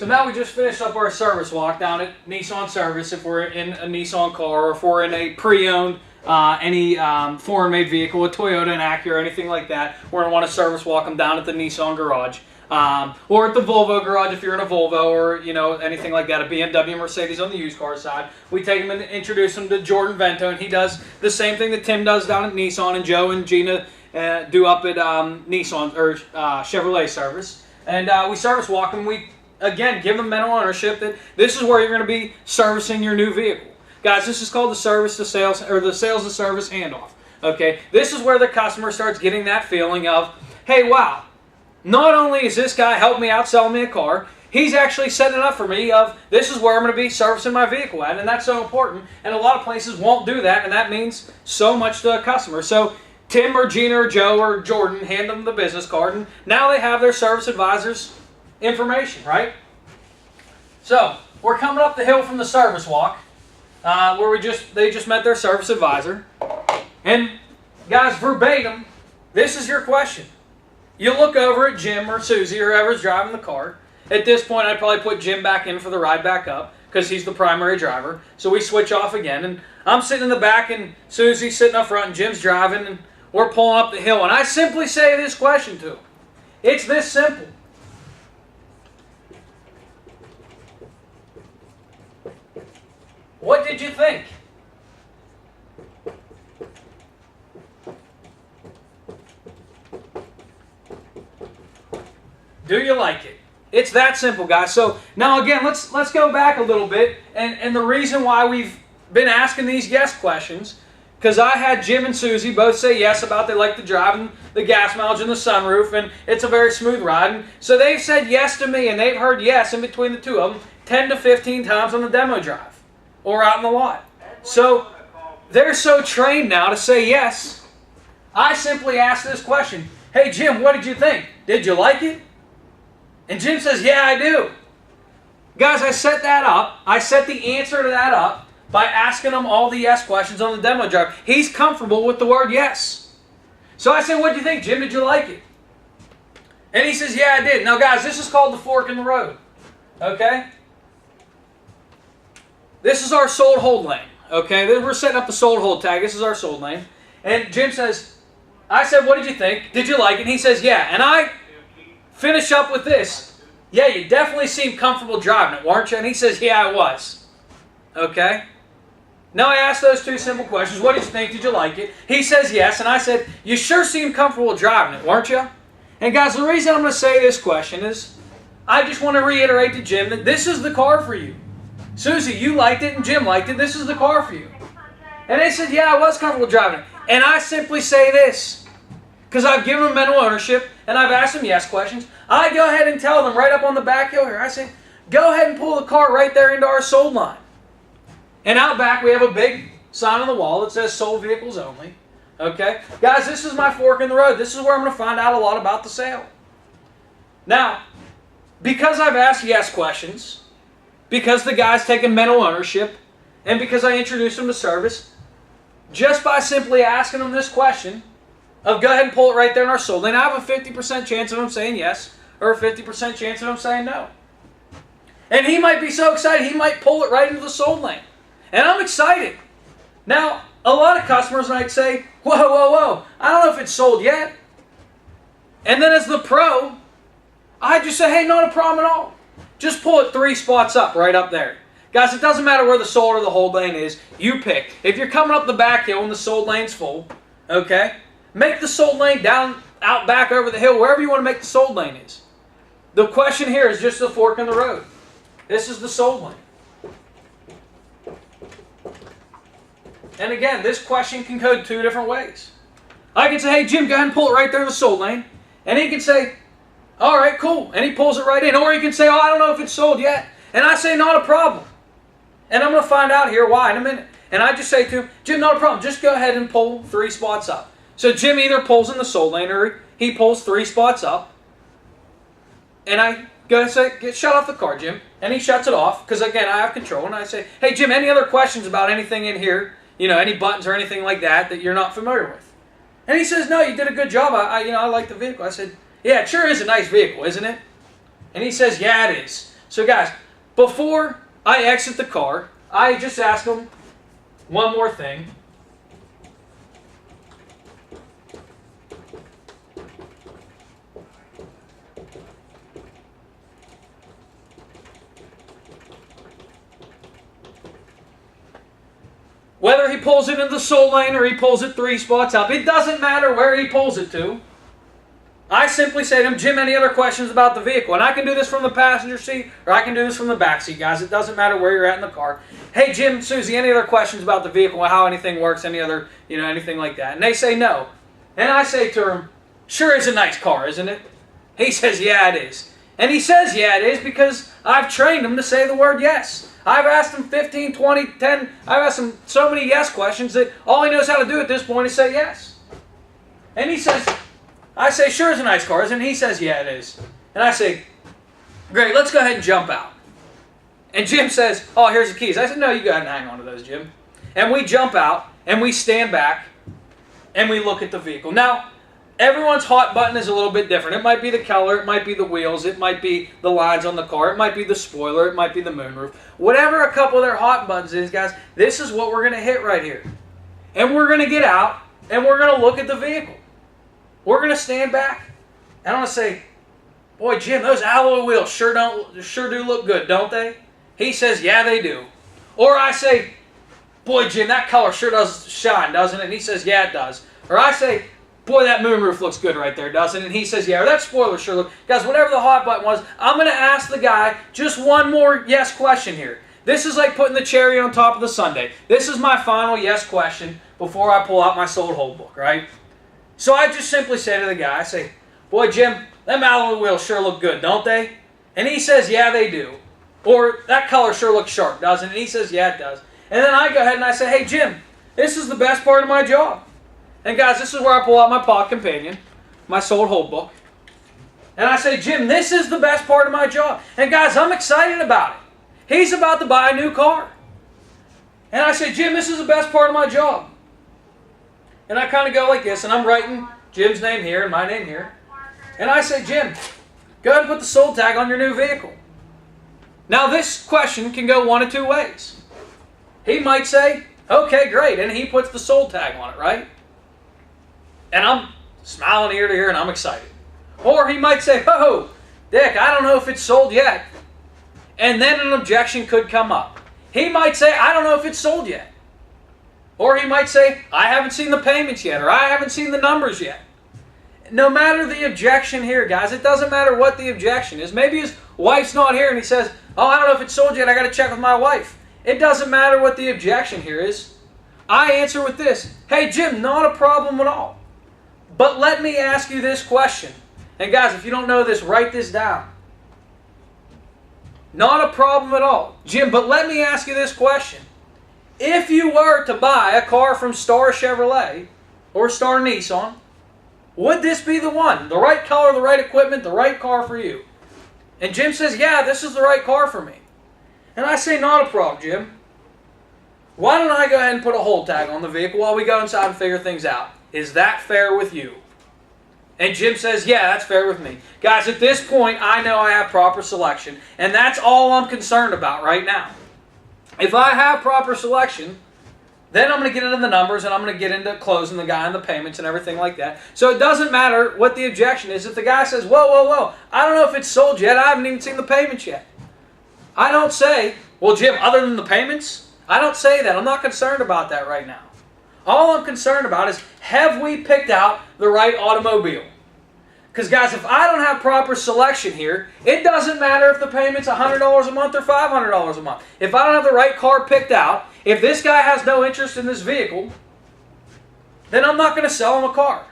So now we just finished up our service walk down at Nissan Service. If we're in a Nissan car, or if we're in a pre-owned, any foreign-made vehicle, a Toyota, an Acura, anything like that, we're going to want to service walk them down at the Nissan garage. Or at the Volvo garage if you're in a Volvo, or anything like that, a BMW, Mercedes on the used car side. We take them and introduce them to Jordan Vento, and he does the same thing that Tim does down at Nissan, and Joe and Gina do up at Nissan or Chevrolet service. And we service walk them. We again give them mental ownership that this is where you're going to be servicing your new vehicle. Guys, this is called the service to sales, or the sales to service handoff. Okay, this is where the customer starts getting that feeling of, hey, wow, not only is this guy helping me out selling me a car, he's actually setting it up for me of this is where I'm going to be servicing my vehicle at, and that's so important. And a lot of places won't do that, and that means so much to a customer. So Tim or Gina or Joe or Jordan hand them the business card, and now they have their service advisor's information, right? So we're coming up the hill from the service walk, where they just met their service advisor, and guys, verbatim, this is your question. You look over at Jim or Susie or whoever's driving the car. At this point, I'd probably put Jim back in for the ride back up because he's the primary driver. So we switch off again, and I'm sitting in the back, and Susie's sitting up front, and Jim's driving, and we're pulling up the hill, and I simply say this question to him. It's this simple. What did you think? Do you like it? It's that simple, guys. So now again, let's go back a little bit, and the reason why we've been asking these yes questions, because I had Jim and Susie both say yes about they like the drive and the gas mileage and the sunroof, and it's a very smooth ride. And so they've said yes to me, and they've heard yes in between the two of them 10 to 15 times on the demo drive or out in the lot. So they're so trained now to say yes. I simply ask this question, hey Jim, what did you think? Did you like it? And Jim says, yeah, I do. Guys, I set that up. I set the answer to that up by asking him all the yes questions on the demo drive. He's comfortable with the word yes. So I said, what do you think, Jim? Did you like it? And he says, yeah, I did. Now, guys, this is called the fork in the road. Okay? This is our sold hold lane. Okay? We're setting up the sold hold tag. This is our sold lane. And Jim says, I said, what did you think? Did you like it? And he says, yeah. And I finish up with this. Yeah, you definitely seemed comfortable driving it, weren't you? And he says, yeah, I was. Okay? Now I asked those two simple questions. What did you think? Did you like it? He says yes. And I said, you sure seemed comfortable driving it, weren't you? And guys, the reason I'm going to say this question is I just want to reiterate to Jim that this is the car for you. Susie, you liked it and Jim liked it. This is the car for you. And they said, yeah, I was comfortable driving it. And I simply say this, because I've given them mental ownership and I've asked them yes questions. I go ahead and tell them right up on the back hill here. I say, go ahead and pull the car right there into our sold line. And out back we have a big sign on the wall that says sold vehicles only. Okay? Guys, this is my fork in the road. This is where I'm going to find out a lot about the sale. Now, because I've asked yes questions, because the guy's taken mental ownership, and because I introduced him to service, just by simply asking him this question of go ahead and pull it right there in our sold lane, I have a 50% chance of him saying yes or a 50% chance of him saying no. And he might be so excited, he might pull it right into the sold lane. And I'm excited. Now, a lot of customers might say, whoa, whoa, whoa, I don't know if it's sold yet. And then as the pro, I just say, hey, not a problem at all. Just pull it 3 spots up, right up there. Guys, it doesn't matter where the sold or the hold lane is. You pick. If you're coming up the back hill and the sold lane's full, okay, make the sold lane down, out back over the hill, wherever you want to make the sold lane is. The question here is just the fork in the road. This is the sold lane. And again, this question can go 2 different ways. I can say, hey, Jim, go ahead and pull it right there in the sold lane. And he can say, all right, cool. And he pulls it right in. Or he can say, oh, I don't know if it's sold yet. And I say, not a problem. And I'm going to find out here why in a minute. And I just say to him, Jim, not a problem. Just go ahead and pull 3 spots up. So Jim either pulls in the sold lane or he pulls 3 spots up. And I go and say, shut off the car, Jim. And he shuts it off because, again, I have control. And I say, hey, Jim, any other questions about anything in here? You know, any buttons or anything like that you're not familiar with? And he says, no, you did a good job. I like the vehicle. I said, yeah, it sure is a nice vehicle, isn't it? And he says, yeah, it is. So guys, before I exit the car, I just ask them one more thing. Whether he pulls it into the soul lane or he pulls it 3 spots up, it doesn't matter where he pulls it to. I simply say to him, Jim, any other questions about the vehicle? And I can do this from the passenger seat or I can do this from the back seat, guys. It doesn't matter where you're at in the car. Hey, Jim, Susie, any other questions about the vehicle, how anything works, any other, anything like that? And they say no. And I say to him, sure is a nice car, isn't it? He says, yeah, it is. And he says, yeah, it is because I've trained him to say the word yes. I've asked him 15, 20, 10, I've asked him so many yes questions that all he knows how to do at this point is say yes. And he says, I say, sure it's a nice car, isn't it? He says, yeah, it is. And I say, great, let's go ahead and jump out. And Jim says, oh, here's the keys. I said, no, you go ahead and hang on to those, Jim. And we jump out, and we stand back, and we look at the vehicle. Now, everyone's hot button is a little bit different. It might be the color, it might be the wheels, it might be the lines on the car, it might be the spoiler, it might be the moonroof. Whatever a couple of their hot buttons is, guys, this is what we're going to hit right here. And we're going to get out, and we're going to look at the vehicle. We're going to stand back, and I'm going to say, boy, Jim, those alloy wheels sure do look good, don't they? He says, yeah, they do. Or I say, boy, Jim, that color sure does shine, doesn't it? And he says, yeah, it does. Or I say, boy, that moonroof looks good right there, doesn't it? And he says, yeah, or that spoiler sure looks. Guys, whatever the hot button was, I'm going to ask the guy just one more yes question here. This is like putting the cherry on top of the sundae. This is my final yes question before I pull out my sold hold book, right? So I just simply say to the guy, I say, boy, Jim, them alloy wheels sure look good, don't they? And he says, yeah, they do. Or that color sure looks sharp, doesn't it? And he says, yeah, it does. And then I go ahead and I say, hey, Jim, this is the best part of my job. And guys, this is where I pull out my pod companion, my sold hold book. And I say, Jim, this is the best part of my job. And guys, I'm excited about it. He's about to buy a new car. And I say, Jim, this is the best part of my job. And I kind of go like this, and I'm writing Jim's name here and my name here. And I say, Jim, go ahead and put the sold tag on your new vehicle. Now this question can go one of two ways. He might say, okay, great, and he puts the sold tag on it, right? And I'm smiling ear to ear and I'm excited. Or he might say, oh, Dick, I don't know if it's sold yet. And then an objection could come up. He might say, I don't know if it's sold yet. Or he might say, I haven't seen the payments yet, or I haven't seen the numbers yet. No matter the objection here, guys, it doesn't matter what the objection is. Maybe his wife's not here and he says, oh, I don't know if it's sold yet, I got to check with my wife. It doesn't matter what the objection here is. I answer with this, hey, Jim, not a problem at all. But let me ask you this question. And guys, if you don't know this, write this down. Not a problem at all. Jim, but let me ask you this question. If you were to buy a car from Star Chevrolet or Star Nissan, would this be the one? The right color, the right equipment, the right car for you? And Jim says, yeah, this is the right car for me. And I say, not a problem, Jim. Why don't I go ahead and put a hold tag on the vehicle while we go inside and figure things out? Is that fair with you? And Jim says, yeah, that's fair with me. Guys, at this point, I know I have proper selection, and that's all I'm concerned about right now. If I have proper selection, then I'm going to get into the numbers, and I'm going to get into closing the guy and the payments and everything like that. So it doesn't matter what the objection is. If the guy says, whoa, I don't know if it's sold yet. I haven't even seen the payments yet. I don't say, well, Jim, other than the payments, I don't say that. I'm not concerned about that right now. All I'm concerned about is, have we picked out the right automobile? Because, guys, if I don't have proper selection here, it doesn't matter if the payment's $100 a month or $500 a month. If I don't have the right car picked out, if this guy has no interest in this vehicle, then I'm not going to sell him a car.